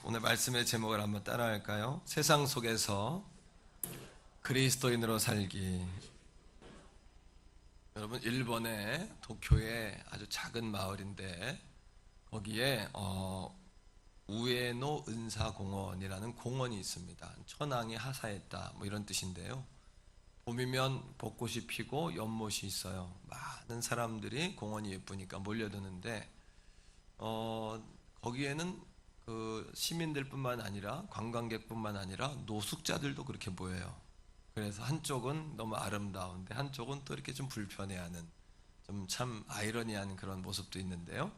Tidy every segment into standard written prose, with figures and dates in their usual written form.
오늘 말씀의 제목을 한번 따라할까요? 세상 속에서 그리스도인으로 살기. 여러분, 일본의 도쿄의 아주 작은 마을인데 거기에 우에노 은사공원이라는 공원이 있습니다. 천황이 하사했다 뭐 이런 뜻인데요. 봄이면 벚꽃이 피고 연못이 있어요. 많은 사람들이 공원이 예쁘니까 몰려드는데 거기에는 그 시민들뿐만 아니라 관광객뿐만 아니라 노숙자들도 그렇게 모여요. 그래서 한쪽은 너무 아름다운데 한쪽은 또 이렇게 좀 불편해하는, 좀 참 아이러니한 그런 모습도 있는데요.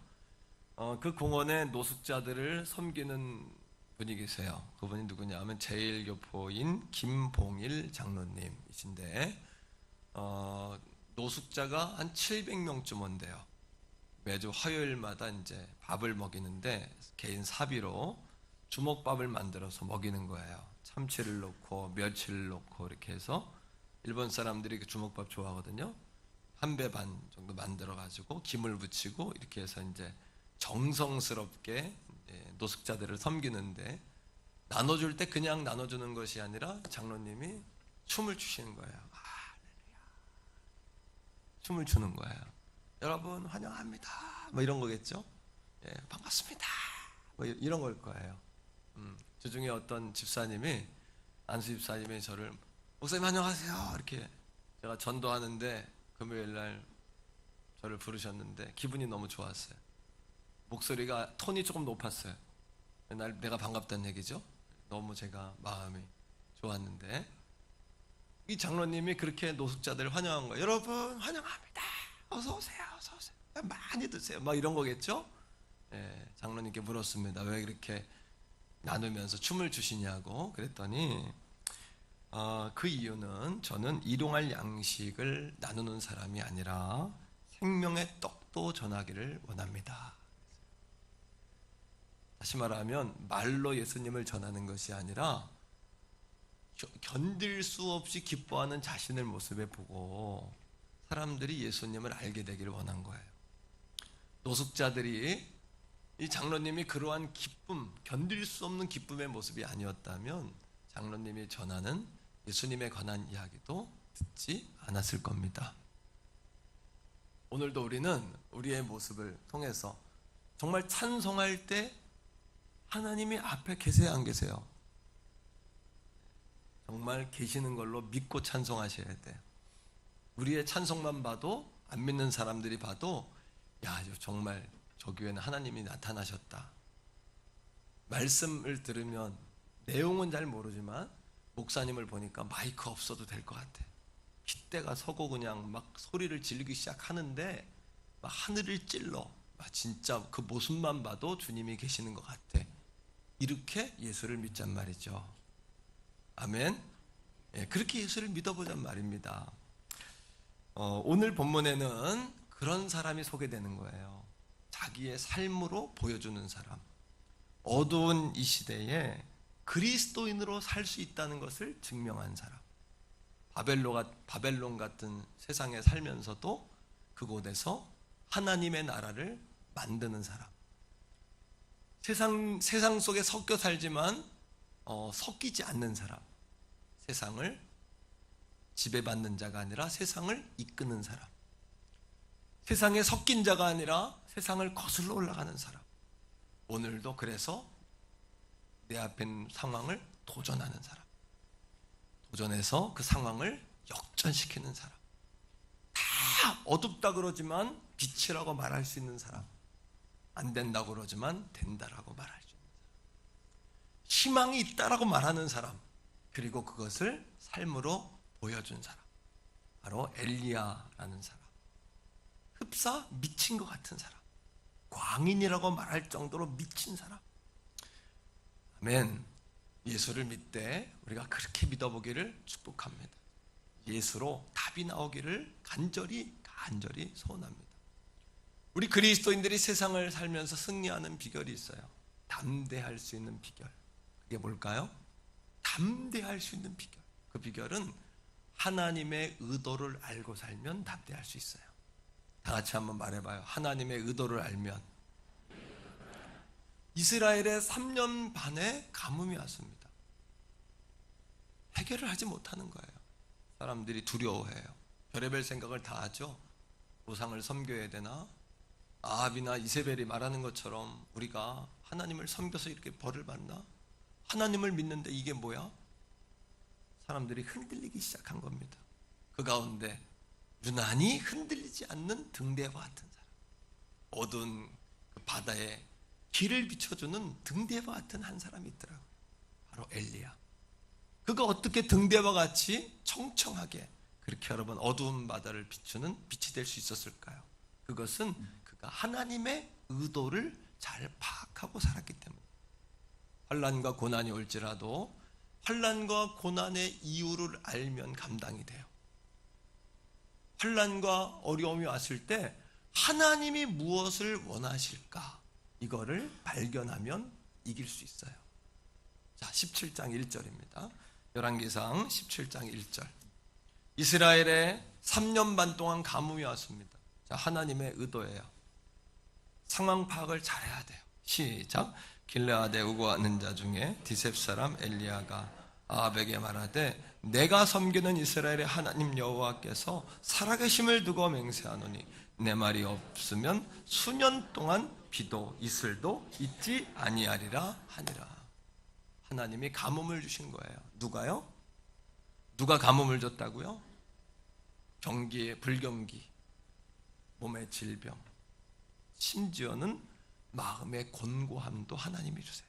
그 공원에 노숙자들을 섬기는 분이 계세요. 그분이 누구냐 하면 제1교포인 김봉일 장로님이신데 노숙자가 한 700명쯤 온대요. 매주 화요일마다 이제 밥을 먹이는데 개인 사비로 주먹밥을 만들어서 먹이는 거예요. 참치를 넣고 멸치를 넣고 이렇게 해서, 일본 사람들이 그 주먹밥 좋아하거든요. 한 배 반 정도 만들어 가지고 김을 붙이고 이렇게 해서 이제 정성스럽게 노숙자들을 섬기는데, 나눠줄 때 그냥 나눠주는 것이 아니라 장로님이 춤을 추시는 거예요. 할렐루야. 춤을 추는 거예요. 여러분 환영합니다 뭐 이런 거겠죠. 반갑습니다 뭐 이런 걸 거예요. 주중에 어떤 집사님이, 안수 집사님이 저를, 목사님 안녕하세요 이렇게, 제가 전도하는데 금요일날 저를 부르셨는데 기분이 너무 좋았어요. 목소리가 톤이 조금 높았어요. 내가 반갑다는 얘기죠. 너무 제가 마음이 좋았는데, 이 장로님이 그렇게 노숙자들을 환영한 거예요. 여러분 환영합니다, 어서 오세요, 어서 오세요, 많이 드세요 막 이런 거겠죠. 장로님께 물었습니다. 왜 그렇게 나누면서 춤을 추시냐고. 그랬더니 그 이유는 저는 일용할 양식을 나누는 사람이 아니라 생명의 떡도 전하기를 원합니다. 다시 말하면 말로 예수님을 전하는 것이 아니라 견딜 수 없이 기뻐하는 자신의 모습에 보고 사람들이 예수님을 알게 되기를 원한 거예요. 노숙자들이, 이 장로님이 그러한 기쁨, 견딜 수 없는 기쁨의 모습이 아니었다면 장로님이 전하는 예수님에 관한 이야기도 듣지 않았을 겁니다. 오늘도 우리는 우리의 모습을 통해서 정말 찬송할 때 하나님이 앞에 계세요, 안 계세요? 정말 계시는 걸로 믿고 찬송하셔야 돼요. 우리의 찬송만 봐도, 안 믿는 사람들이 봐도, 야, 정말 저 교회는 하나님이 나타나셨다. 말씀을 들으면 내용은 잘 모르지만 목사님을 보니까 마이크 없어도 될 것 같아. 핏대가 서고 그냥 막 소리를 지르기 시작하는데 막 하늘을 찔러. 진짜 그 모습만 봐도 주님이 계시는 것 같아. 이렇게 예수를 믿잔 말이죠. 아멘. 그렇게 예수를 믿어보잔 말입니다. 오늘 본문에는 그런 사람이 소개되는 거예요. 자기의 삶으로 보여주는 사람. 어두운 이 시대에 그리스도인으로 살 수 있다는 것을 증명한 사람. 바벨론 같은 세상에 살면서도 그곳에서 하나님의 나라를 만드는 사람. 세상 속에 섞여 살지만 섞이지 않는 사람. 세상을 지배받는 자가 아니라 세상을 이끄는 사람. 세상에 섞인 자가 아니라 세상을 거슬러 올라가는 사람. 오늘도 그래서 내 앞에 있는 상황을 도전하는 사람. 도전해서 그 상황을 역전시키는 사람. 다 어둡다 그러지만 빛이라고 말할 수 있는 사람. 안 된다고 그러지만 된다라고 말할 수 있는 사람. 희망이 있다라고 말하는 사람. 그리고 그것을 삶으로 보여준 사람. 바로 엘리야라는 사람. 흡사 미친 것 같은 사람. 광인이라고 말할 정도로 미친 사람. 아멘. 예수를 믿되 우리가 그렇게 믿어보기를 축복합니다. 예수로 답이 나오기를 간절히 소원합니다. 우리 그리스도인들이 세상을 살면서 승리하는 비결이 있어요. 담대할 수 있는 비결. 그게 뭘까요? 담대할 수 있는 비결. 그 비결은 하나님의 의도를 알고 살면 담대할 수 있어요. 다 같이 한번 말해봐요. 하나님의 의도를 알면 이스라엘의 3년 반의 가뭄이 왔습니다. 해결을 하지 못하는 거예요. 사람들이 두려워해요. 별의별 생각을 다 하죠. 우상을 섬겨야 되나? 아합이나 이세벨이 말하는 것처럼 우리가 하나님을 섬겨서 이렇게 벌을 받나? 하나님을 믿는데 이게 뭐야? 사람들이 흔들리기 시작한 겁니다. 그 가운데 유난히 흔들리지 않는 등대와 같은 사람, 어두운 그 바다에 길을 비춰주는 등대와 같은 한 사람이 있더라고요. 바로 엘리야. 그가 어떻게 등대와 같이 청청하게 그렇게 여러분 어두운 바다를 비추는 빛이 될 수 있었을까요? 그것은 그가 하나님의 의도를 잘 파악하고 살았기 때문에. 환난과 고난이 올지라도 환난과 고난의 이유를 알면 감당이 돼요. 환난과 어려움이 왔을 때 하나님이 무엇을 원하실까? 이거를 발견하면 이길 수 있어요. 자, 17장 1절입니다. 열왕기상 17장 1절. 이스라엘에 3년 반 동안 가뭄이 왔습니다. 자, 하나님의 의도예요. 상황 파악을 잘해야 돼요. 시작. 길르앗에 우거하는 자 중에 디셉 사람 엘리야가 아합에게 말하되 내가 섬기는 이스라엘의 하나님 여호와께서 살아계심을 두고 맹세하노니 내 말이 없으면 수년 동안 비도 이슬도 있지 아니하리라 하니라. 하나님이 가뭄을 주신 거예요. 누가요? 누가 가뭄을 줬다고요? 경기에 불경기, 몸의 질병, 심지어는 마음의 곤고함도 하나님이 주세요.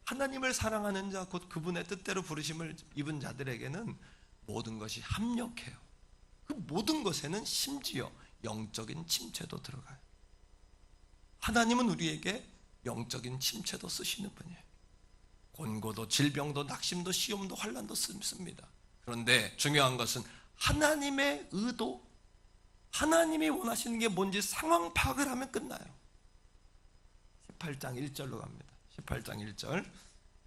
하나님을 사랑하는 자, 곧 그분의 뜻대로 부르심을 입은 자들에게는 모든 것이 합력해요. 그 모든 것에는 심지어 영적인 침체도 들어가요. 하나님은 우리에게 영적인 침체도 쓰시는 분이에요. 곤고도 질병도 낙심도 시험도 환난도 씁니다. 그런데 중요한 것은 하나님의 의도, 하나님이 원하시는 게 뭔지 상황 파악을 하면 끝나요. 18장 1절로 갑니다. 18장 1절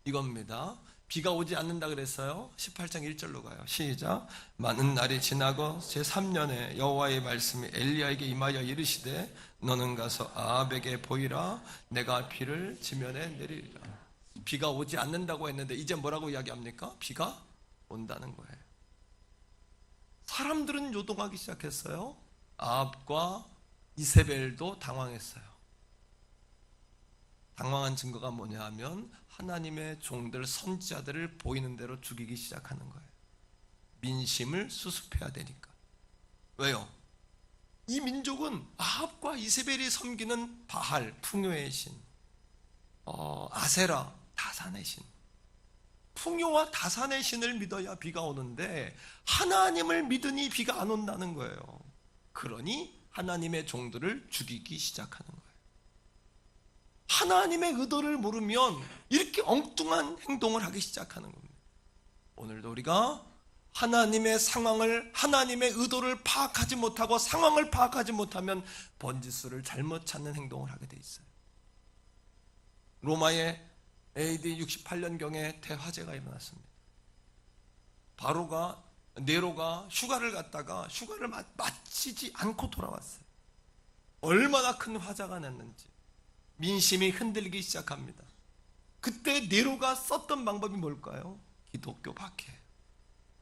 이겁니다. 비가 오지 않는다 그랬어요. 18장 1절로 가요. 시작. 많은 날이 지나고 제3년에 여호와의 말씀이 엘리야에게 임하여 이르시되 너는 가서 아합에게 보이라. 내가 비를 지면에 내리리라. 비가 오지 않는다고 했는데 이제 뭐라고 이야기합니까? 비가 온다는 거예요. 사람들은 요동하기 시작했어요. 아합과 이세벨도 당황했어요. 당황한 증거가 뭐냐 하면 하나님의 종들 선지자들을 보이는 대로 죽이기 시작하는 거예요. 민심을 수습해야 되니까. 왜요? 이 민족은 아합과 이세벨이 섬기는 바알, 풍요의 신, 아세라, 다산의 신, 풍요와 다산의 신을 믿어야 비가 오는데 하나님을 믿으니 비가 안 온다는 거예요. 그러니 하나님의 종들을 죽이기 시작하는 거예요. 하나님의 의도를 모르면 이렇게 엉뚱한 행동을 하기 시작하는 겁니다. 오늘도 우리가 하나님의 상황을, 하나님의 의도를 파악하지 못하고 상황을 파악하지 못하면 번지수를 잘못 찾는 행동을 하게 돼 있어요. 로마의 AD 68년경에 대화재가 일어났습니다. 네로가 휴가를 갔다가 휴가를 마치지 않고 돌아왔어요. 얼마나 큰 화자가 났는지. 민심이 흔들리기 시작합니다. 그때 네로가 썼던 방법이 뭘까요? 기독교 박해.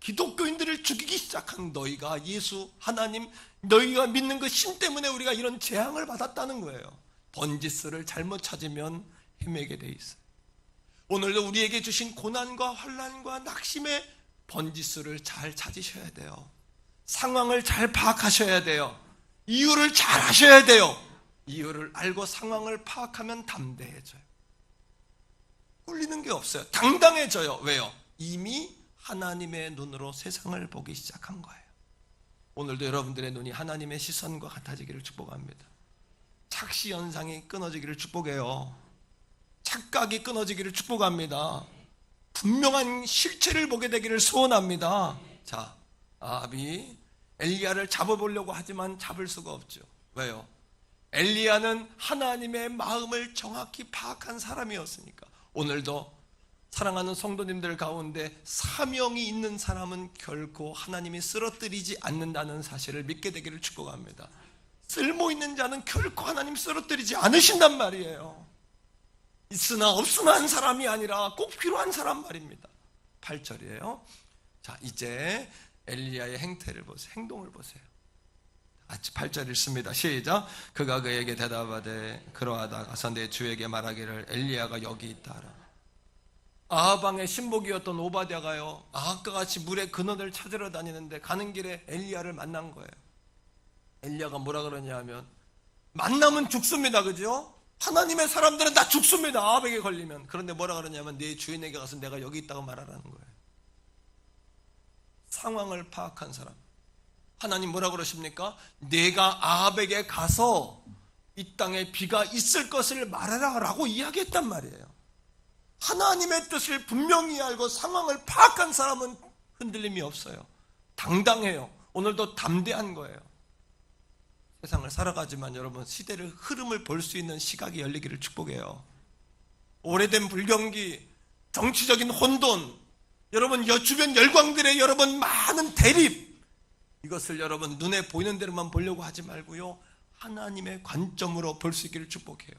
기독교인들을 죽이기 시작한 너희가 예수, 하나님, 너희가 믿는 그 신 때문에 우리가 이런 재앙을 받았다는 거예요. 번지수를 잘못 찾으면 헤매게 돼 있어요. 오늘도 우리에게 주신 고난과 환난과 낙심의 번지수를 잘 찾으셔야 돼요. 상황을 잘 파악하셔야 돼요. 이유를 잘 하셔야 돼요. 이유를 알고 상황을 파악하면 담대해져요. 꿀리는 게 없어요. 당당해져요. 왜요? 이미 하나님의 눈으로 세상을 보기 시작한 거예요. 오늘도 여러분들의 눈이 하나님의 시선과 같아지기를 축복합니다. 착시 현상이 끊어지기를 축복해요. 착각이 끊어지기를 축복합니다. 분명한 실체를 보게 되기를 소원합니다. 자, 아합이 엘리야를 잡아보려고 하지만 잡을 수가 없죠. 왜요? 엘리야는 하나님의 마음을 정확히 파악한 사람이었으니까. 오늘도 사랑하는 성도님들 가운데 사명이 있는 사람은 결코 하나님이 쓰러뜨리지 않는다는 사실을 믿게 되기를 축복합니다. 쓸모 있는 자는 결코 하나님 쓰러뜨리지 않으신단 말이에요. 있으나 없으나 한 사람이 아니라 꼭 필요한 사람 말입니다. 8절이에요. 자, 이제 엘리야의 행태를 보세요. 행동을 보세요. 8절 읽습니다. 시작. 그가 그에게 대답하되 그러하다 가서 내 주에게 말하기를 엘리야가 여기 있다 하라. 아하방의 신복이었던 오바댜가요, 아합과 같이 물의 근원을 찾으러 다니는데 가는 길에 엘리야를 만난 거예요. 엘리야가 뭐라 그러냐 하면, 만나면 죽습니다. 그죠? 하나님의 사람들은 다 죽습니다. 아합에게 걸리면. 그런데 뭐라 그러냐면 네 주인에게 가서 내가 여기 있다고 말하라는 거예요. 상황을 파악한 사람. 하나님 뭐라 그러십니까? 내가 아합에게 가서 이 땅에 비가 있을 것을 말하라 라고 이야기했단 말이에요. 하나님의 뜻을 분명히 알고 상황을 파악한 사람은 흔들림이 없어요. 당당해요. 오늘도 담대한 거예요. 세상을 살아가지만 여러분, 시대를 흐름을 볼 수 있는 시각이 열리기를 축복해요. 오래된 불경기, 정치적인 혼돈, 여러분 주변 열광들의 여러분 많은 대립, 이것을 여러분 눈에 보이는 대로만 보려고 하지 말고요, 하나님의 관점으로 볼 수 있기를 축복해요.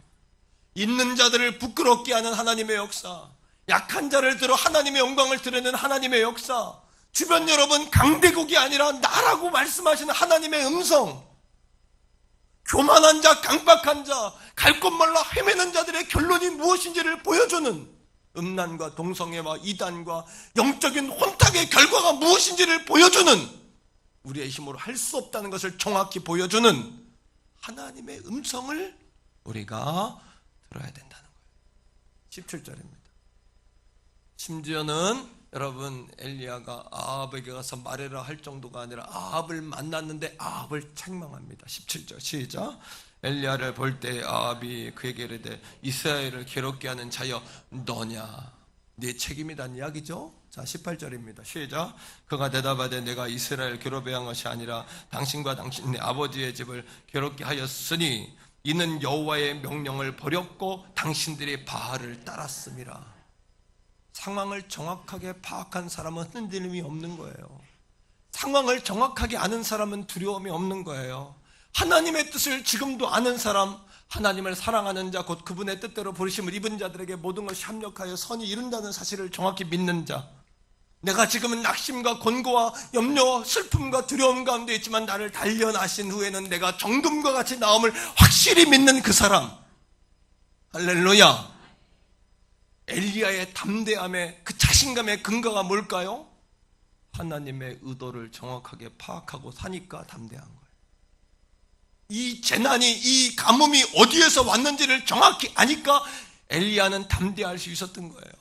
있는 자들을 부끄럽게 하는 하나님의 역사, 약한 자를 들어 하나님의 영광을 드러내는 하나님의 역사, 주변 여러분 강대국이 아니라 나라고 말씀하시는 하나님의 음성, 교만한 자, 강박한 자, 갈 곳 몰라 헤매는 자들의 결론이 무엇인지를 보여주는, 음란과 동성애와 이단과 영적인 혼탁의 결과가 무엇인지를 보여주는, 우리의 힘으로 할 수 없다는 것을 정확히 보여주는 하나님의 음성을 우리가 들어야 된다는 거예요. 17절입니다. 심지어는 여러분 엘리야가 아합에게 가서 말해라 할 정도가 아니라 아합을 만났는데 아합을 책망합니다. 17절 시작. 엘리야를 볼 때 아합이 그에게 이르되 이스라엘을 괴롭게 하는 자여 너냐, 네 책임이란 이야기죠. 자, 18절입니다. 시작. 그가 대답하되 내가 이스라엘 괴롭게 한 것이 아니라 당신과 당신의 아버지의 집을 괴롭게 하였으니 이는 여호와의 명령을 버렸고 당신들이 바알을 따랐음이라. 상황을 정확하게 파악한 사람은 흔들림이 없는 거예요. 상황을 정확하게 아는 사람은 두려움이 없는 거예요. 하나님의 뜻을 지금도 아는 사람, 하나님을 사랑하는 자, 곧 그분의 뜻대로 부르심을 입은 자들에게 모든 것이 합력하여 선이 이룬다는 사실을 정확히 믿는 자, 내가 지금은 낙심과 곤고와 염려, 슬픔과 두려움 가운데 있지만 나를 단련하신 후에는 내가 정금과 같이 나옴을 확실히 믿는 그 사람. 할렐루야. 엘리야의 담대함의 그 자신감의 근거가 뭘까요? 하나님의 의도를 정확하게 파악하고 사니까 담대한 거예요. 이 재난이, 이 가뭄이 어디에서 왔는지를 정확히 아니까 엘리야는 담대할 수 있었던 거예요.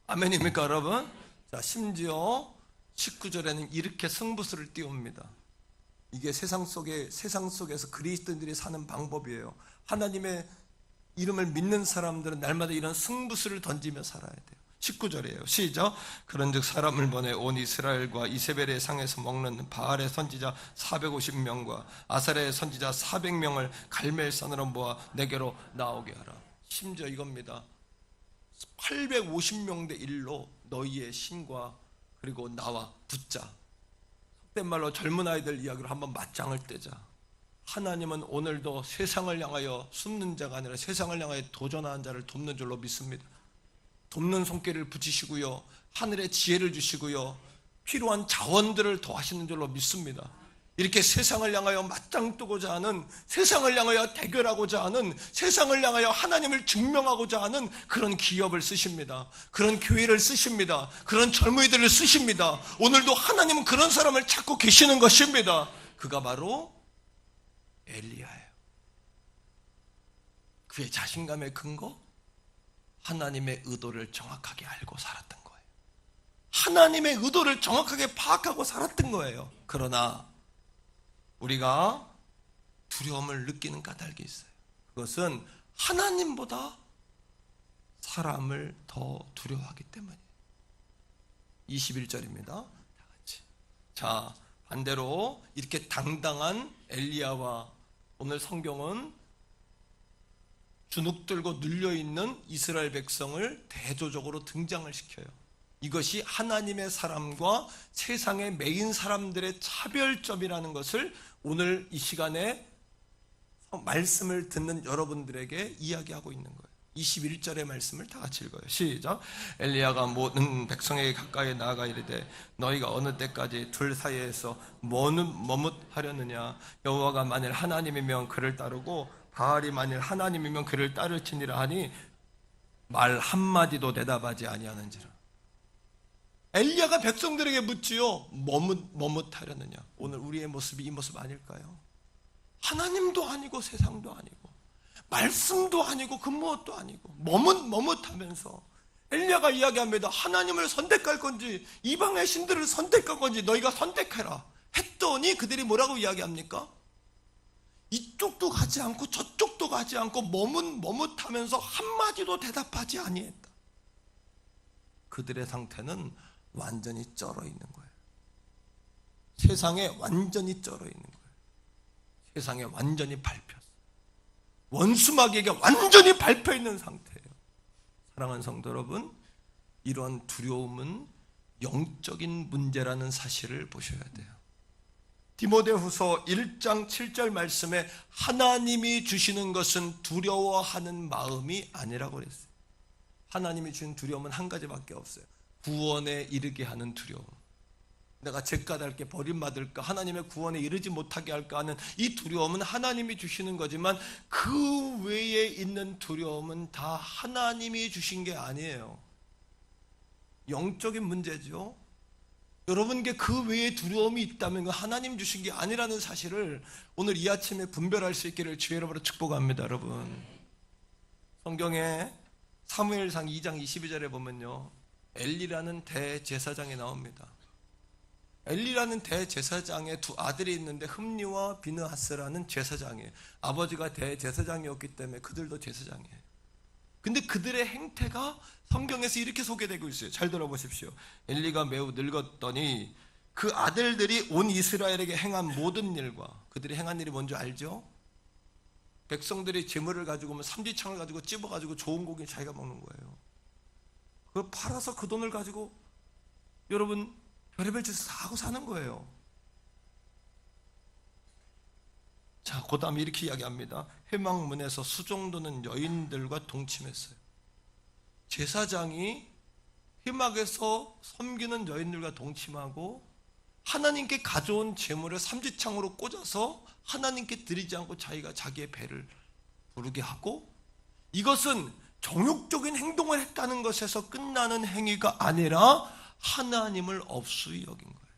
아멘입니까 여러분? 자, 심지어 19절에는 이렇게 승부수를 띄웁니다. 이게 세상 속에서 그리스도인들이 사는 방법이에요. 하나님의 이름을 믿는 사람들은 날마다 이런 승부수를 던지며 살아야 돼요. 19절이에요. 시작. 그런즉 사람을 보내 온 이스라엘과 이세벨의 상에서 먹는 바알의 선지자 450명과 아사랴의 선지자 400명을 갈멜산으로 모아 내게로 나오게 하라. 심지어 이겁니다. 850명 대 1로 너희의 신과 그리고 나와 붙자. 속된 말로 젊은 아이들 이야기로 한번 맞짱을 떼자. 하나님은 오늘도 세상을 향하여 숨는 자가 아니라 세상을 향하여 도전하는 자를 돕는 줄로 믿습니다. 돕는 손길을 붙이시고요, 하늘의 지혜를 주시고요, 필요한 자원들을 더하시는 줄로 믿습니다. 이렇게 세상을 향하여 맞짱 뜨고자 하는, 세상을 향하여 대결하고자 하는, 세상을 향하여 하나님을 증명하고자 하는 그런 기업을 쓰십니다. 그런 교회를 쓰십니다. 그런 젊은이들을 쓰십니다. 오늘도 하나님은 그런 사람을 찾고 계시는 것입니다. 그가 바로 엘리야예요. 그의 자신감의 근거, 하나님의 의도를 정확하게 알고 살았던 거예요. 하나님의 의도를 정확하게 파악하고 살았던 거예요. 그러나 우리가 두려움을 느끼는 까닭이 있어요. 그것은 하나님보다 사람을 더 두려워하기 때문이에요. 21절입니다. 다 같이. 자, 반대로 이렇게 당당한 엘리야와 오늘 성경은 주눅들고 눌려있는 이스라엘 백성을 대조적으로 등장을 시켜요. 이것이 하나님의 사람과 세상의 메인 사람들의 차별점이라는 것을 오늘 이 시간에 말씀을 듣는 여러분들에게 이야기하고 있는 거예요. 21절의 말씀을 다 같이 읽어요. 시작. 엘리야가 모든 백성에게 가까이 나아가 이르되 너희가 어느 때까지 둘 사이에서 머뭇하려느냐. 여호와가 만일 하나님이면 그를 따르고 바알이 만일 하나님이면 그를 따를지니라 하니 말 한마디도 대답하지 아니하는지라. 엘리야가 백성들에게 묻지요. 머뭇하려느냐. 오늘 우리의 모습이 이 모습 아닐까요? 하나님도 아니고 세상도 아니고 말씀도 아니고 그 무엇도 아니고 머뭇하면서 엘리야가 이야기합니다. 하나님을 선택할 건지 이방의 신들을 선택할 건지 너희가 선택해라 했더니 그들이 뭐라고 이야기합니까? 이쪽도 가지 않고 저쪽도 가지 않고 머뭇하면서 한마디도 대답하지 아니했다. 그들의 상태는 완전히 쩔어 있는 거예요. 세상에 완전히 쩔어 있는 거예요. 세상에 완전히 밟혔어요. 원수마귀에게 완전히 밟혀있는 상태예요. 사랑하는 성도 여러분, 이런 두려움은 영적인 문제라는 사실을 보셔야 돼요. 디모데후서 1장 7절 말씀에 하나님이 주시는 것은 두려워하는 마음이 아니라고 그랬어요. 하나님이 주신 두려움은 한 가지밖에 없어요. 구원에 이르게 하는 두려움. 내가 죄가달게 버림받을까, 하나님의 구원에 이르지 못하게 할까 하는 이 두려움은 하나님이 주시는 거지만 그 외에 있는 두려움은 다 하나님이 주신 게 아니에요. 영적인 문제죠. 여러분께 그 외에 두려움이 있다면 하나님 주신 게 아니라는 사실을 오늘 이 아침에 분별할 수 있기를 주의 이름으로 축복합니다. 여러분, 성경에 사무엘상 2장 22절에 보면요, 엘리라는 대제사장이 나옵니다. 엘리라는 대제사장의 두 아들이 있는데 흠니와 비느하스라는 제사장이에요. 아버지가 대제사장이었기 때문에 그들도 제사장이에요. 근데 그들의 행태가 성경에서 이렇게 소개되고 있어요. 잘 들어보십시오. 엘리가 매우 늙었더니 그 아들들이 온 이스라엘에게 행한 모든 일과, 그들이 행한 일이 뭔지 알죠? 백성들이 재물을 가지고 오면 삼지창을 가지고 찝어가지고 좋은 고기 자기가 먹는 거예요. 그걸 팔아서 그 돈을 가지고 여러분 별의별 짓을 다 하고 사는 거예요. 자, 그 다음에 이렇게 이야기합니다. 회막문에서 수종도는 여인들과 동침했어요. 제사장이 회막에서 섬기는 여인들과 동침하고 하나님께 가져온 재물을 삼지창으로 꽂아서 하나님께 드리지 않고 자기가 자기의 배를 부르게 하고, 이것은 정욕적인 행동을 했다는 것에서 끝나는 행위가 아니라 하나님을 없이 여긴 거예요.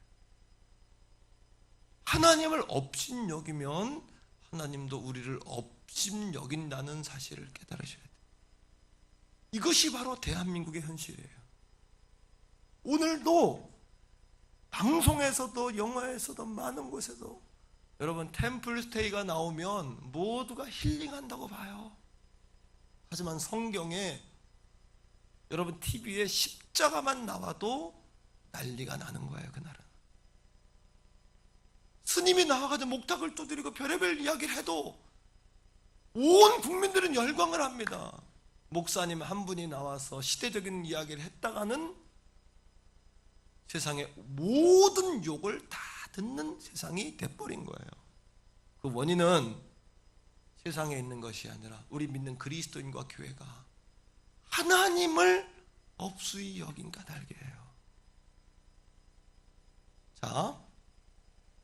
하나님을 없인 여기면 하나님도 우리를 없인 여긴다는 사실을 깨달으셔야 돼요. 이것이 바로 대한민국의 현실이에요. 오늘도 방송에서도 영화에서도 많은 곳에도 여러분 템플스테이가 나오면 모두가 힐링한다고 봐요. 하지만 성경에 여러분 TV에 십자가만 나와도 난리가 나는 거예요. 그날은 스님이 나와가지고 목탁을 두드리고 별의별 이야기를 해도 온 국민들은 열광을 합니다. 목사님 한 분이 나와서 시대적인 이야기를 했다가는 세상의 모든 욕을 다 듣는 세상이 돼버린 거예요. 그 원인은 세상에 있는 것이 아니라 우리 믿는 그리스도인과 교회가 하나님을 없이 여긴 까닭이에요. 자,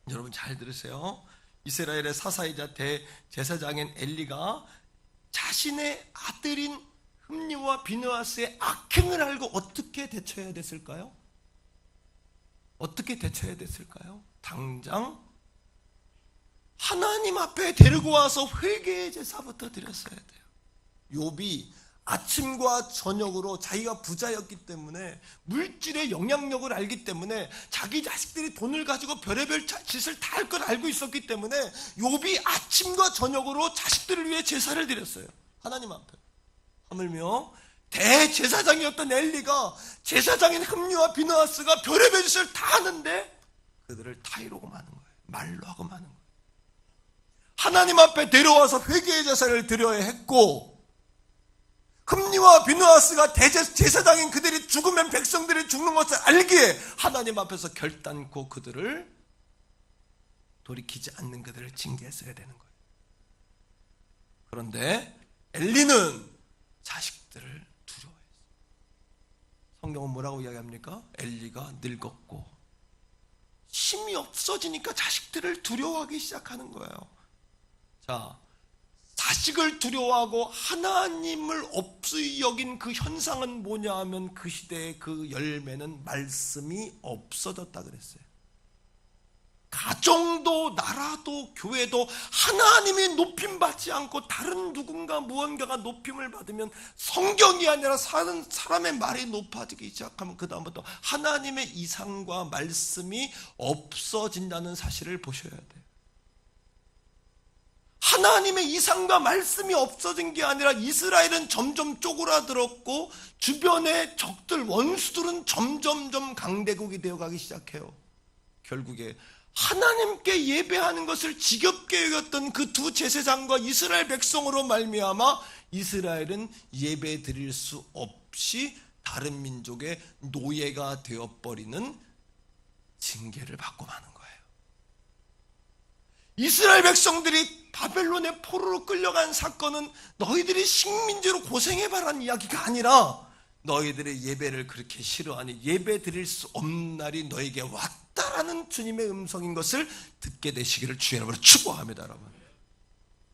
여러분 잘 들으세요. 이스라엘의 사사이자 대제사장인 엘리가 자신의 아들인 흠니와 비느하스의 악행을 알고 어떻게 대처해야 됐을까요? 어떻게 대처해야 됐을까요? 당장 하나님 앞에 데리고 와서 회개의 제사부터 드렸어야 돼요. 욥이 아침과 저녁으로 자기가 부자였기 때문에 물질의 영향력을 알기 때문에 자기 자식들이 돈을 가지고 별의별 짓을 다 할 걸 알고 있었기 때문에 욥이 아침과 저녁으로 자식들을 위해 제사를 드렸어요. 하나님 앞에. 하물며 대제사장이었던 엘리가 제사장인 흠니와 비느하스가 별의별 짓을 다 하는데 그들을 타이로고 마는 거예요. 말로 하고 마는 거예요. 하나님 앞에 데려와서 회개의 제사를 드려야 했고, 흠니와 비느하스가 제사장인 그들이 죽으면 백성들이 죽는 것을 알기에 하나님 앞에서 결단코 그들을 돌이키지 않는 그들을 징계했어야 되는 거예요. 그런데 엘리는 자식들을 두려워했어요. 성경은 뭐라고 이야기합니까? 엘리가 늙었고 힘이 없어지니까 자식들을 두려워하기 시작하는 거예요. 자, 자식을 두려워하고 하나님을 없이 여긴 그 현상은 뭐냐 하면 그 시대의 그 열매는 말씀이 없어졌다 그랬어요. 가정도 나라도 교회도 하나님이 높임받지 않고 다른 누군가 무언가가 높임을 받으면 성경이 아니라 사람의 말이 높아지기 시작하면 그 다음부터 하나님의 이상과 말씀이 없어진다는 사실을 보셔야 돼요. 하나님의 이상과 말씀이 없어진 게 아니라 이스라엘은 점점 쪼그라들었고 주변의 적들 원수들은 점점점 강대국이 되어가기 시작해요. 결국에 하나님께 예배하는 것을 지겹게 여겼던 그 두 제사장과 이스라엘 백성으로 말미암아 이스라엘은 예배 드릴 수 없이 다른 민족의 노예가 되어버리는 징계를 받고 마는 거예요. 이스라엘 백성들이 바벨론의 포로로 끌려간 사건은 너희들이 식민지로 고생해봐라는 이야기가 아니라 너희들의 예배를 그렇게 싫어하니 예배 드릴 수 없는 날이 너에게 왔다라는 주님의 음성인 것을 듣게 되시기를 주의 이름으로 축복합니다. 여러분,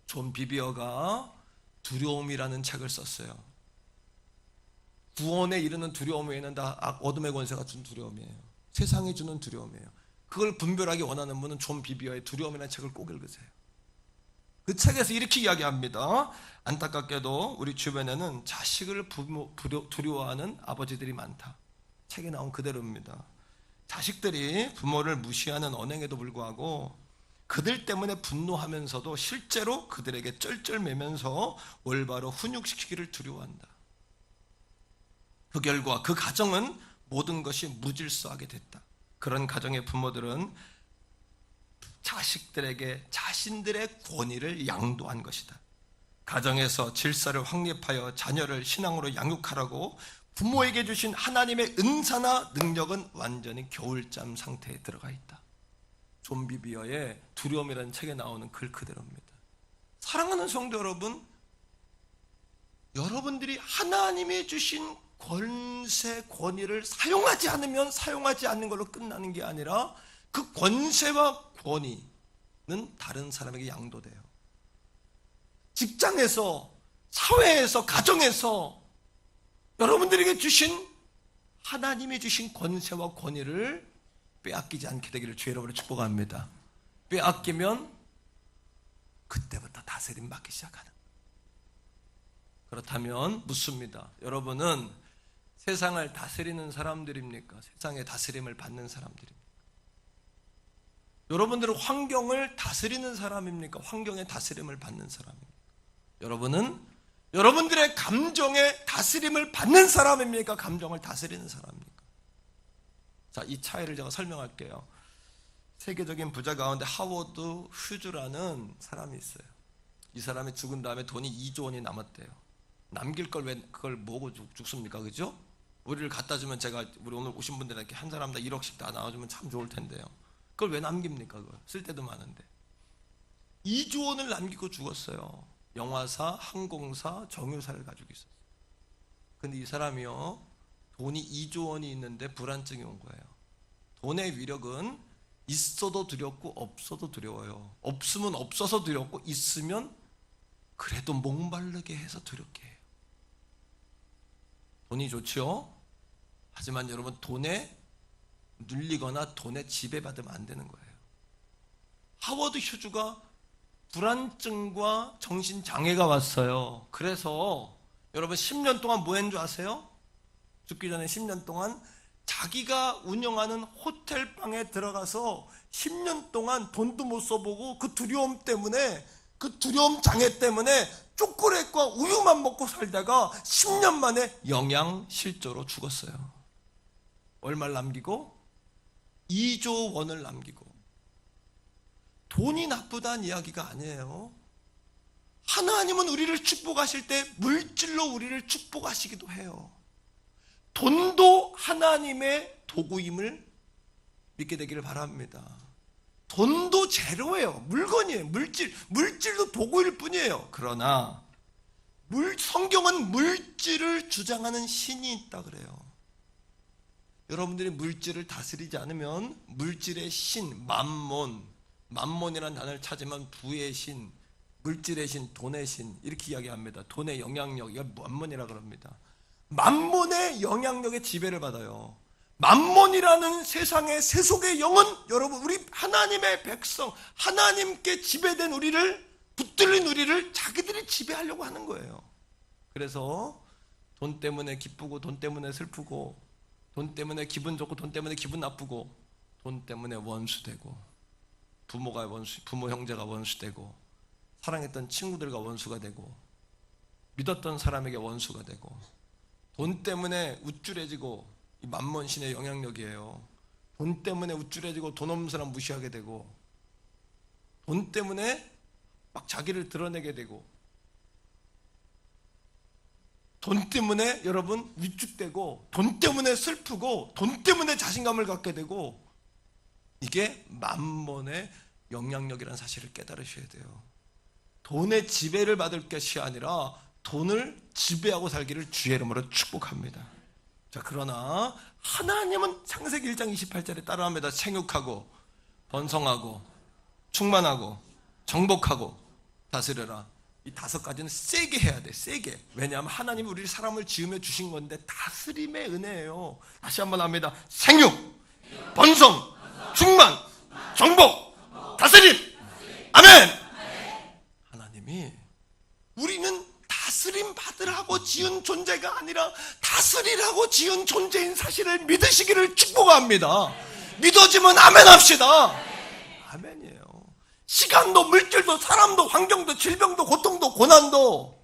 존 비비어가 두려움이라는 책을 썼어요. 구원에 이르는 두려움 외에는 다 어둠의 권세가 준 두려움이에요. 세상이 주는 두려움이에요. 그걸 분별하기 원하는 분은 존 비비어의 두려움이라는 책을 꼭 읽으세요. 그 책에서 이렇게 이야기합니다. 안타깝게도 우리 주변에는 자식을 두려워하는 아버지들이 많다. 책에 나온 그대로입니다. 자식들이 부모를 무시하는 언행에도 불구하고 그들 때문에 분노하면서도 실제로 그들에게 쩔쩔매면서 올바로 훈육시키기를 두려워한다. 그 결과 그 가정은 모든 것이 무질서하게 됐다. 그런 가정의 부모들은 자식들에게 자신들의 권위를 양도한 것이다. 가정에서 질서를 확립하여 자녀를 신앙으로 양육하라고 부모에게 주신 하나님의 은사나 능력은 완전히 겨울잠 상태에 들어가 있다. 존 비비어의 두려움이라는 책에 나오는 글 그대로입니다. 사랑하는 성도 여러분, 여러분들이 하나님이 주신 권세, 권위를 사용하지 않으면 사용하지 않는 걸로 끝나는 게 아니라 그 권세와 권위는 다른 사람에게 양도돼요. 직장에서, 사회에서, 가정에서 여러분들에게 주신 하나님이 주신 권세와 권위를 빼앗기지 않게 되기를 주의 이름으로 축복합니다. 빼앗기면 그때부터 다스림 받기 시작하는. 그렇다면 묻습니다. 여러분은 세상을 다스리는 사람들입니까? 세상의 다스림을 받는 사람들입니까? 여러분들은 환경을 다스리는 사람입니까? 환경의 다스림을 받는 사람입니까? 여러분은 여러분들의 감정의 다스림을 받는 사람입니까? 감정을 다스리는 사람입니까? 자, 이 차이를 제가 설명할게요. 세계적인 부자 가운데 하워드 휴즈라는 사람이 있어요. 이 사람이 죽은 다음에 돈이 2조 원이 남았대요. 남길 걸 왜 그걸 뭐고 죽습니까? 그죠? 우리를 갖다 주면 우리 오늘 오신 분들에게 한 사람당 1억씩 다 나눠주면 참 좋을 텐데요. 그걸 왜 남깁니까? 그걸 쓸 때도 많은데 2조 원을 남기고 죽었어요. 영화사, 항공사, 정유사를 가지고 있었어요. 근데 이 사람이요, 돈이 2조 원이 있는데 불안증이 온 거예요. 돈의 위력은 있어도 두렵고 없어도 두려워요. 없으면 없어서 두렵고 있으면 그래도 목마르게 해서 두렵게 해요. 돈이 좋죠? 하지만 여러분, 돈에 눌리거나 돈에 지배받으면 안 되는 거예요. 하워드 휴즈가 불안증과 정신장애가 왔어요. 그래서 여러분 10년 동안 뭐 했는 줄 아세요? 죽기 전에 10년 동안 자기가 운영하는 호텔방에 들어가서 10년 동안 돈도 못 써보고 그 두려움 때문에, 그 두려움 장애 때문에 초콜릿과 우유만 먹고 살다가 10년 만에 영양실조로 죽었어요. 얼마를 남기고? 2조 원을 남기고. 돈이 나쁘다는 이야기가 아니에요. 하나님은 우리를 축복하실 때 물질로 우리를 축복하시기도 해요. 돈도 하나님의 도구임을 믿게 되기를 바랍니다. 돈도 재료예요. 물건이에요. 물질도 도구일 뿐이에요. 그러나 성경은 물질을 주장하는 신이 있다 그래요. 여러분들이 물질을 다스리지 않으면 물질의 신, 만몬이라는 단어를 찾으면 부의 신, 물질의 신, 돈의 신 이렇게 이야기합니다. 돈의 영향력, 이거 만몬이라고 합니다. 만몬의 영향력에 지배를 받아요. 만몬이라는 세상의 세속의 영은 여러분 우리 하나님의 백성, 하나님께 지배된 우리를, 붙들린 우리를 자기들이 지배하려고 하는 거예요. 그래서 돈 때문에 기쁘고 돈 때문에 슬프고 돈 때문에 기분 좋고 돈 때문에 기분 나쁘고 돈 때문에 원수되고 부모 형제가 원수되고 사랑했던 친구들과 원수가 되고 믿었던 사람에게 원수가 되고 돈 때문에 우쭐해지고 이 만몬신의 영향력이에요. 돈 때문에 우쭐해지고 돈 없는 사람 무시하게 되고 돈 때문에 막 자기를 드러내게 되고 돈 때문에 여러분 위축되고 돈 때문에 슬프고 돈 때문에 자신감을 갖게 되고 이게 만몬의 영향력이라는 사실을 깨달으셔야 돼요. 돈의 지배를 받을 것이 아니라 돈을 지배하고 살기를 주의 이름으로 축복합니다. 자, 그러나 하나님은 창세기 1장 28절에 따라합니다. 생육하고 번성하고 충만하고 정복하고 다스려라. 이 5가지는 세게 해야 돼. 세게. 왜냐하면 하나님이 우리 사람을 지으며 주신 건데 다스림의 은혜예요. 다시 한번 합니다. 생육, 번성, 충만, 정복, 다스림. 아멘. 하나님이 우리는 다스림 받으라고 지은 존재가 아니라 다스리라고 지은 존재인 사실을 믿으시기를 축복합니다. 믿어지면 아멘 합시다. 아멘이에요. 시간도 물질도 사람도 환경도 질병도 고통도 고난도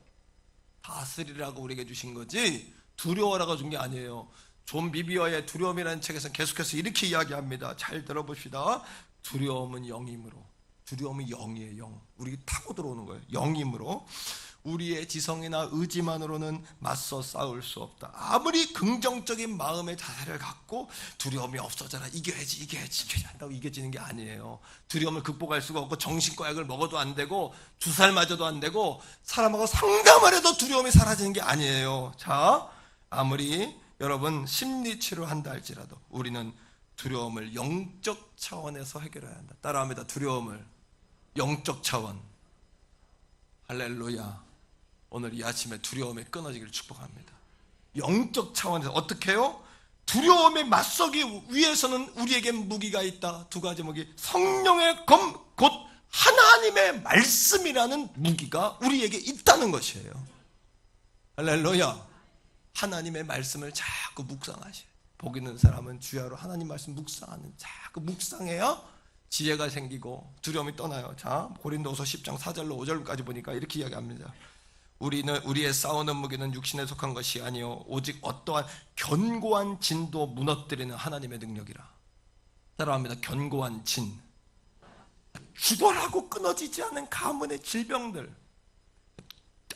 다스리라고 우리에게 주신 거지 두려워라고 준 게 아니에요. 존 비비어의 두려움이라는 책에서 계속해서 이렇게 이야기합니다. 잘 들어봅시다. 두려움은 영이므로, 두려움은 영이에요. 영. 우리 타고 들어오는 거예요. 영이므로 우리의 지성이나 의지만으로는 맞서 싸울 수 없다. 아무리 긍정적인 마음의 자세를 갖고 두려움이 없어져라, 이겨야지 한다고 이겨지는 게 아니에요. 두려움을 극복할 수가 없고 정신과 약을 먹어도 안 되고 주사를 맞아도 안 되고 사람하고 상담을 해도 두려움이 사라지는 게 아니에요. 자, 아무리 여러분 심리치료 한다 할지라도 우리는 두려움을 영적 차원에서 해결해야 한다. 따라합니다. 두려움을 영적 차원. 할렐루야. 오늘 이 아침에 두려움이 끊어지기를 축복합니다. 영적 차원에서 어떻게 해요? 두려움에 맞서기 위해서는 우리에게 무기가 있다. 2가지 무기. 성령의 검, 곧 하나님의 말씀이라는 무기가 우리에게 있다는 것이에요. 할렐루야. 하나님의 말씀을 자꾸 묵상하셔요. 복 있는 사람은 주야로 하나님 말씀 묵상하는, 자꾸 묵상해야 지혜가 생기고 두려움이 떠나요. 자, 고린도후서 10장 4절로 5절까지 보니까 이렇게 이야기합니다. 우리의 싸우는 무기는 육신에 속한 것이 아니요 오직 어떠한 견고한 진도 무너뜨리는 하나님의 능력이라. 따라합니다. 견고한 진. 죽어라고 끊어지지 않은 가문의 질병들,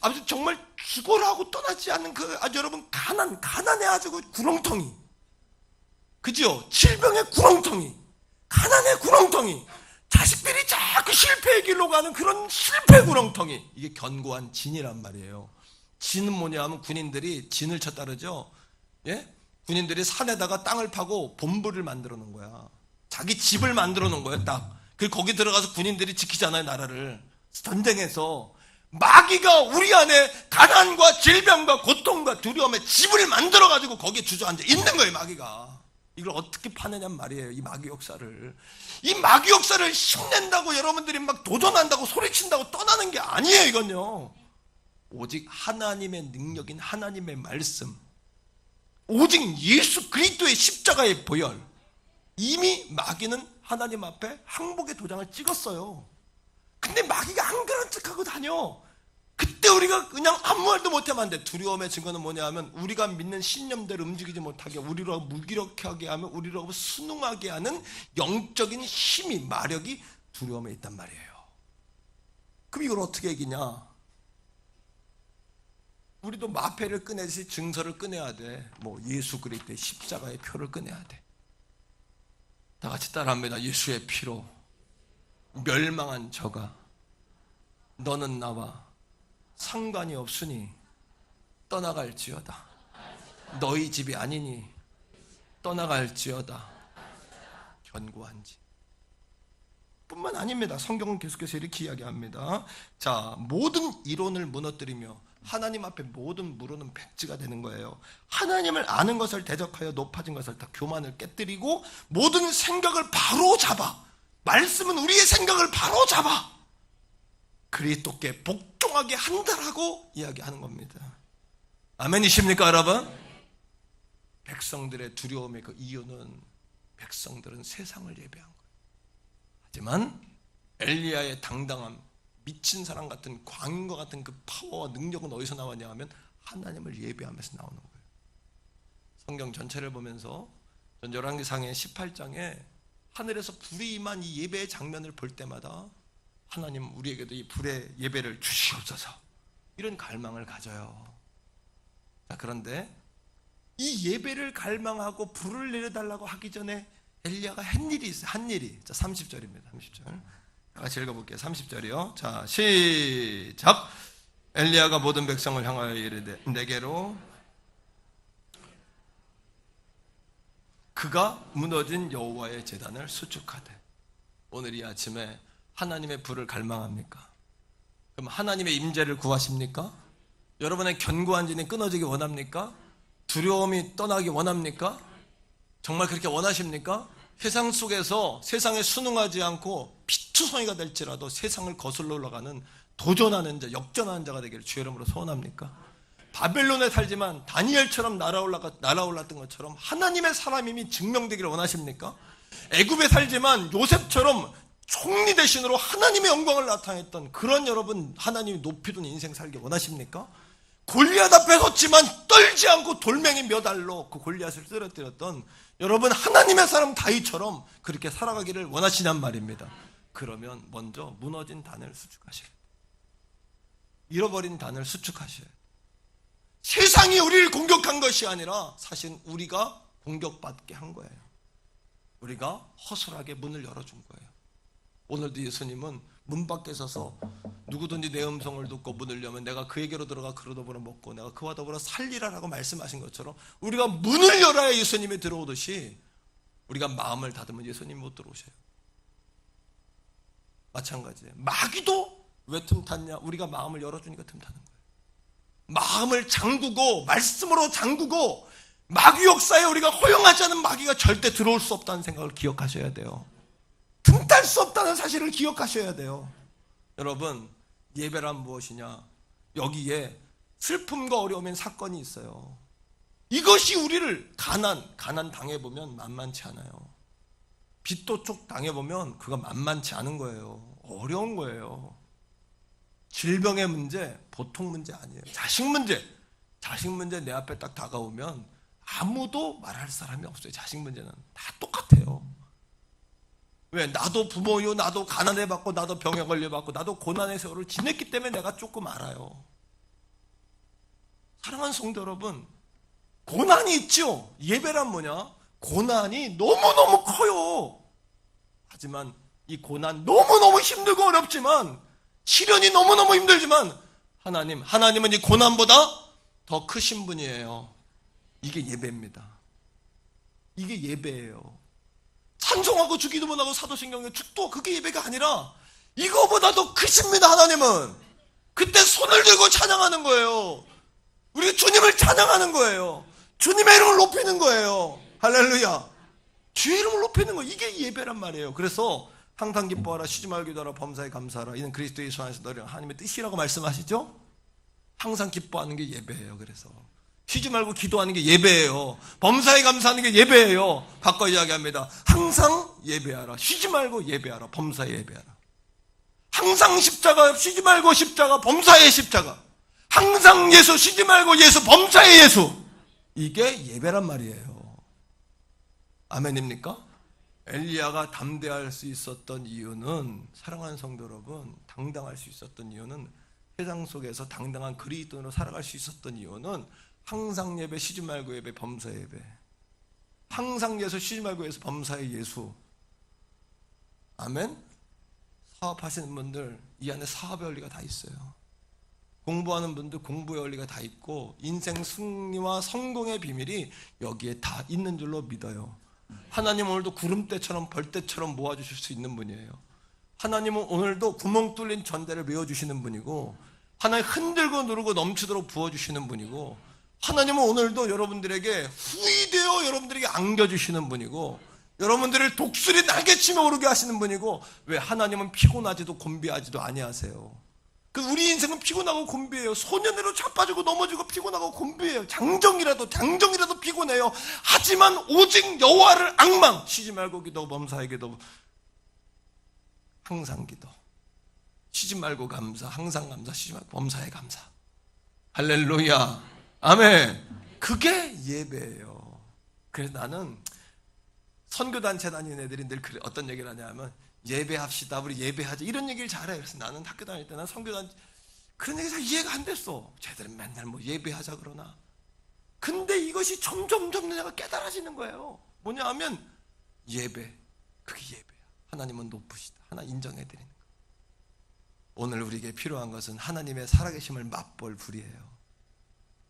아주 정말 죽어라고 떠나지 않는 그 아주 여러분 가난의 아주 그 구렁텅이, 그죠? 질병의 구렁텅이, 가난의 구렁텅이, 자식들이 자꾸 실패의 길로 가는 그런 실패 구렁텅이, 이게 견고한 진이란 말이에요. 진은 뭐냐 하면 군인들이 진을 쳤다 그러죠. 예? 군인들이 산에다가 땅을 파고 본부를 만들어 놓은 거야. 자기 집을 만들어 놓은 거예요. 딱. 그리고 거기 들어가서 군인들이 지키잖아요. 나라를. 전쟁에서 마귀가 우리 안에 가난과 질병과 고통과 두려움에 집을 만들어 가지고 거기에 주저앉아 있는 거예요. 마귀가. 이걸 어떻게 파내냔 말이에요. 이 마귀 역사를. 이 마귀 역사를 힘낸다고 여러분들이 막 도전한다고 소리친다고 떠나는 게 아니에요. 이건요, 오직 하나님의 능력인 하나님의 말씀, 오직 예수 그리스도의 십자가의 보혈. 이미 마귀는 하나님 앞에 항복의 도장을 찍었어요. 근데 마귀가 안 그런 척하고 다녀. 그때 우리가 그냥 아무 말도 못하면 안 돼. 두려움의 증거는 뭐냐 하면 우리가 믿는 신념대로 움직이지 못하게, 우리로 무기력하게 하면, 우리로 순응하게 하는 영적인 힘이, 마력이 두려움에 있단 말이에요. 그럼 이걸 어떻게 이기냐? 우리도 마패를 꺼내듯이 증서를 꺼내야 돼. 뭐 예수 그리스도의 십자가의 표를 꺼내야 돼. 다 같이 따라합니다. 예수의 피로 멸망한 저가 너는 나와 상관이 없으니 떠나갈지어다. 너희 집이 아니니 떠나갈지어다. 견고한지. 뿐만 아닙니다. 성경은 계속해서 이렇게 이야기합니다. 자, 모든 이론을 무너뜨리며 하나님 앞에 모든 무릎은 백지가 되는 거예요. 하나님을 아는 것을 대적하여 높아진 것을 다 교만을 깨뜨리고 모든 생각을 바로 잡아. 말씀은 우리의 생각을 바로 잡아. 그리스도께 복종하게 한다라고 이야기하는 겁니다. 아멘이십니까, 여러분? 백성들의 두려움의 그 이유는 백성들은 세상을 예배한 거예요. 하지만 엘리야의 당당함, 미친 사람 같은 광인과 같은 그 파워와 능력은 어디서 나왔냐 하면 하나님을 예배하면서 나오는 거예요. 성경 전체를 보면서 전 열왕기상의 18장에 하늘에서 불이 임한 이 예배의 장면을 볼 때마다 하나님 우리에게도 이 불의 예배를 주시옵소서, 이런 갈망을 가져요. 자, 그런데 이 예배를 갈망하고 불을 내려달라고 하기 전에 엘리야가 한 일이 있어요. 한 일이. 자, 30절입니다. 30절. 같이 읽어볼게요. 30절이요. 자, 시작. 엘리야가 모든 백성을 향하여 이르되 내게로 그가 무너진 여호와의 제단을 수축하되. 오늘 이 아침에 하나님의 불을 갈망합니까? 그럼 하나님의 임재를 구하십니까? 여러분의 견고한 진이 끊어지기 원합니까? 두려움이 떠나기 원합니까? 정말 그렇게 원하십니까? 세상 속에서 세상에 순응하지 않고 피투성이가 될지라도 세상을 거슬러 올라가는 도전하는 자, 역전하는 자가 되기를 주의 이름으로 소원합니까? 바벨론에 살지만 다니엘처럼 날아올랐던 것처럼 하나님의 사람임이 증명되기를 원하십니까? 애굽에 살지만 요셉처럼 총리 대신으로 하나님의 영광을 나타냈던 그런 여러분, 하나님이 높이 둔 인생 살기 원하십니까? 골리앗 앞에 섰지만 떨지 않고 돌멩이 몇 알로 그 골리앗을 쓰러뜨렸던 여러분, 하나님의 사람 다윗처럼 그렇게 살아가기를 원하시냔 말입니다. 그러면 먼저 무너진 단을 수축하셔야 돼요. 잃어버린 단을 수축하셔야 돼요. 세상이 우리를 공격한 것이 아니라 사실 우리가 공격받게 한 거예요. 우리가 허술하게 문을 열어준 거예요. 오늘도 예수님은 문 밖에 서서 누구든지 내 음성을 듣고 문을 열면 내가 그에게로 들어가 그로 더불어 먹고 내가 그와 더불어 살리라라고 말씀하신 것처럼 우리가 문을 열어야 예수님이 들어오듯이 우리가 마음을 닫으면 예수님이 못 들어오셔요. 마찬가지예요. 마귀도 왜 틈탔냐? 우리가 마음을 열어주니까 틈타는 거예요. 마음을 잠그고 말씀으로 잠그고 마귀 역사에 우리가 허용하지 않은 마귀가 절대 들어올 수 없다는 생각을 기억하셔야 돼요. 틈탈 수 없다는 사실을 기억하셔야 돼요. 여러분, 예배란 무엇이냐? 여기에 슬픔과 어려움인 사건이 있어요. 이것이 우리를 가난 당해보면 만만치 않아요. 빚도 쪽 당해보면 그거 만만치 않은 거예요. 어려운 거예요. 질병의 문제 보통 문제 아니에요. 자식 문제 내 앞에 딱 다가오면 아무도 말할 사람이 없어요. 자식 문제는 다 똑같아요. 왜? 나도 부모요, 나도 가난해봤고, 나도 병에 걸려봤고, 나도 고난의 세월을 지냈기 때문에 내가 조금 알아요. 사랑하는 성도 여러분, 고난이 있죠. 예배란 뭐냐? 고난이 너무너무 커요. 하지만 이 고난 너무너무 힘들고 어렵지만, 시련이 너무너무 힘들지만 하나님은 이 고난보다 더 크신 분이에요. 이게 예배입니다. 이게 예배예요. 찬송하고 주기도 못하고 사도신경에 죽도 그게 예배가 아니라 이거보다 더 크십니다. 하나님은 그때 손을 들고 찬양하는 거예요. 우리 주님을 찬양하는 거예요. 주님의 이름을 높이는 거예요. 할렐루야. 주의 이름을 높이는 거, 이게 예배란 말이에요. 그래서 항상 기뻐하라, 쉬지 말고 기도하라, 범사에 감사하라, 이는 그리스도 예수 안에서 너희는 하나님의 뜻이라고 말씀하시죠. 항상 기뻐하는 게 예배예요. 그래서 쉬지 말고 기도하는 게 예배예요. 범사에 감사하는 게 예배예요. 바꿔 이야기합니다. 항상 예배하라, 쉬지 말고 예배하라, 범사에 예배하라. 항상 십자가, 쉬지 말고 십자가, 범사에 십자가. 항상 예수, 쉬지 말고 예수, 범사에 예수. 이게 예배란 말이에요. 아멘입니까? 엘리야가 담대할 수 있었던 이유는, 사랑하는 성도 여러분, 당당할 수 있었던 이유는 세상 속에서 당당한 그리스도인으로 살아갈 수 있었던 이유는 항상 예배, 쉬지 말고 예배, 범사 예배. 항상 예수, 쉬지 말고 예수, 범사의 예수. 아멘? 사업하시는 분들 이 안에 사업의 원리가 다 있어요. 공부하는 분들 공부의 원리가 다 있고 인생 승리와 성공의 비밀이 여기에 다 있는 줄로 믿어요. 하나님은 오늘도 구름대처럼 벌떼처럼 모아주실 수 있는 분이에요. 하나님은 오늘도 구멍 뚫린 전대를 메워주시는 분이고, 하나님 흔들고 누르고 넘치도록 부어주시는 분이고, 하나님은 오늘도 여러분들에게 후이되어 여러분들에게 안겨주시는 분이고, 여러분들을 독수리 날개치며 오르게 하시는 분이고, 왜 하나님은 피곤하지도 곤비하지도 아니하세요. 우리 인생은 피곤하고 곤비해요. 소년으로 자빠지고 넘어지고 피곤하고 곤비해요. 장정이라도 피곤해요. 하지만 오직 여호와를 앙망, 쉬지 말고 기도, 범사의 기도, 항상 기도, 쉬지 말고 감사, 항상 감사, 쉬지 말고 범사의 감사. 할렐루야, 아멘. 그게 예배예요. 그래서 나는 선교단체 다니는 애들이 늘 어떤 얘기를 하냐면, 예배합시다, 우리 예배하자, 이런 얘기를 잘해요. 그래서 나는 학교 다닐 때, 난 선교단 그런 얘기 잘 이해가 안 됐어. 쟤들은 맨날 뭐 예배하자 그러나. 근데 이것이 점점 내가 깨달아지는 거예요. 뭐냐 하면 예배, 그게 예배야. 하나님은 높으시다, 하나님 인정해드리는 거예요. 오늘 우리에게 필요한 것은 하나님의 살아계심을 맛볼 불이에요.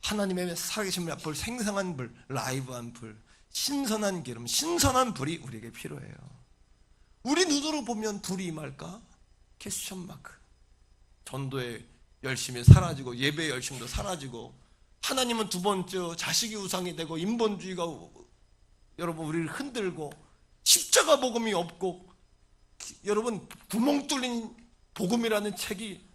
하나님의 살아계심을 맛볼 생생한 불, 라이브한 불, 신선한 기름, 신선한 불이 우리에게 필요해요. 우리 눈으로 보면 불이 임할까? 퀘스천 마크. 전도의 열심이 사라지고 예배의 열심도 사라지고, 하나님은 두 번째 자식이 우상이 되고, 인본주의가 여러분 우리를 흔들고, 십자가 복음이 없고, 여러분 구멍 뚫린 복음이라는 책이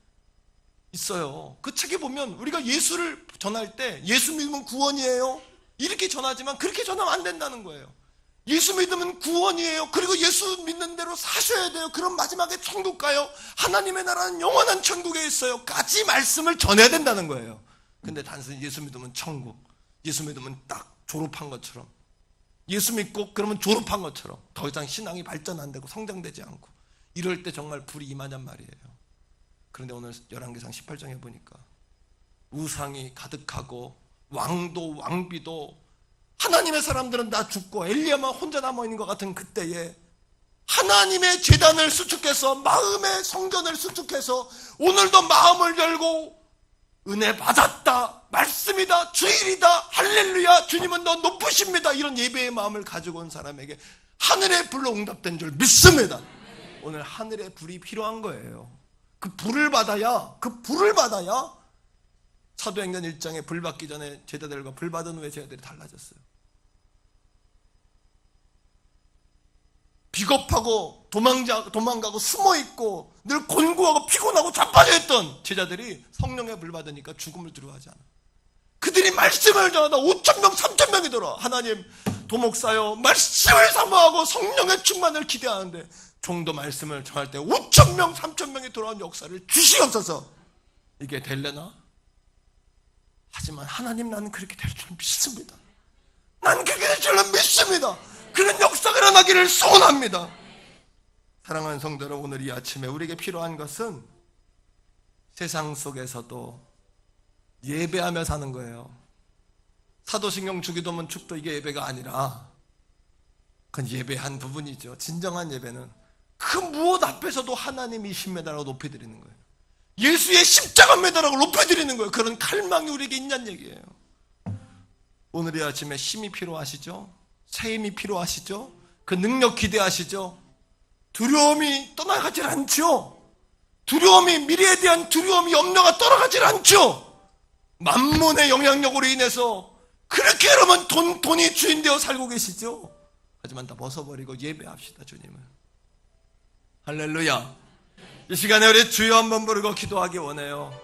있어요. 그 책에 보면 우리가 예수를 전할 때 예수 믿으면 구원이에요, 이렇게 전하지만 그렇게 전하면 안 된다는 거예요. 예수 믿으면 구원이에요. 그리고 예수 믿는 대로 사셔야 돼요. 그럼 마지막에 천국 가요. 하나님의 나라는 영원한 천국에 있어요. 까지 말씀을 전해야 된다는 거예요. 근데 단순히 예수 믿으면 천국, 예수 믿으면 딱 졸업한 것처럼, 예수 믿고 그러면 졸업한 것처럼 더 이상 신앙이 발전 안 되고 성장되지 않고, 이럴 때 정말 불이 임하냔 말이에요. 그런데 오늘 열왕기상 18장에 보니까 우상이 가득하고 왕도 왕비도, 하나님의 사람들은 다 죽고 엘리야만 혼자 남아있는 것 같은 그때에 하나님의 제단을 수축해서, 마음의 성전을 수축해서 오늘도 마음을 열고 은혜 받았다, 말씀이다, 주일이다, 할렐루야, 주님은 더 높으십니다, 이런 예배의 마음을 가지고 온 사람에게 하늘의 불로 응답된 줄 믿습니다. 오늘 하늘의 불이 필요한 거예요. 그 불을 받아야 사도행전 1장에 불 받기 전에 제자들과 불 받은 후에 제자들이 달라졌어요. 비겁하고 도망가고 숨어있고 늘 곤고하고 피곤하고 자빠져 있던 제자들이 성령의 불 받으니까 죽음을 두려워하지 않아. 그들이 말씀을 전하다 5,000명 3,000명이 들어. 하나님 도목사여, 말씀을 사모하고 성령의 충만을 기대하는데 종도 말씀을 전할 때 5,000명 3,000명이 돌아온 역사를 주시옵소서. 이게 될래나? 하지만 하나님, 나는 그렇게 될 줄 믿습니다. 난 그렇게 될 줄 믿습니다. 그런 역사가 일어나기를 소원합니다. 사랑하는 성도 여러분, 오늘 이 아침에 우리에게 필요한 것은 세상 속에서도 예배하며 사는 거예요. 사도신경 주기도문 축도, 이게 예배가 아니라 그건 예배한 부분이죠. 진정한 예배는 그 무엇 앞에서도 하나님이십니다라고 높여드리는 거예요. 예수의 십자가입니다라고 높여드리는 거예요. 그런 갈망이 우리에게 있냐는 얘기예요. 오늘 이 아침에 힘이 필요하시죠? 새 힘이 필요하시죠? 그 능력 기대하시죠? 두려움이 떠나가질 않죠? 두려움이, 미래에 대한 두려움이, 염려가 떠나가질 않죠? 만몬의 영향력으로 인해서 그렇게 여러분 돈이 주인 되어 살고 계시죠? 하지만 다 벗어버리고 예배합시다, 주님을. 할렐루야. 이 시간에 우리 주여 한번 부르고 기도하기 원해요.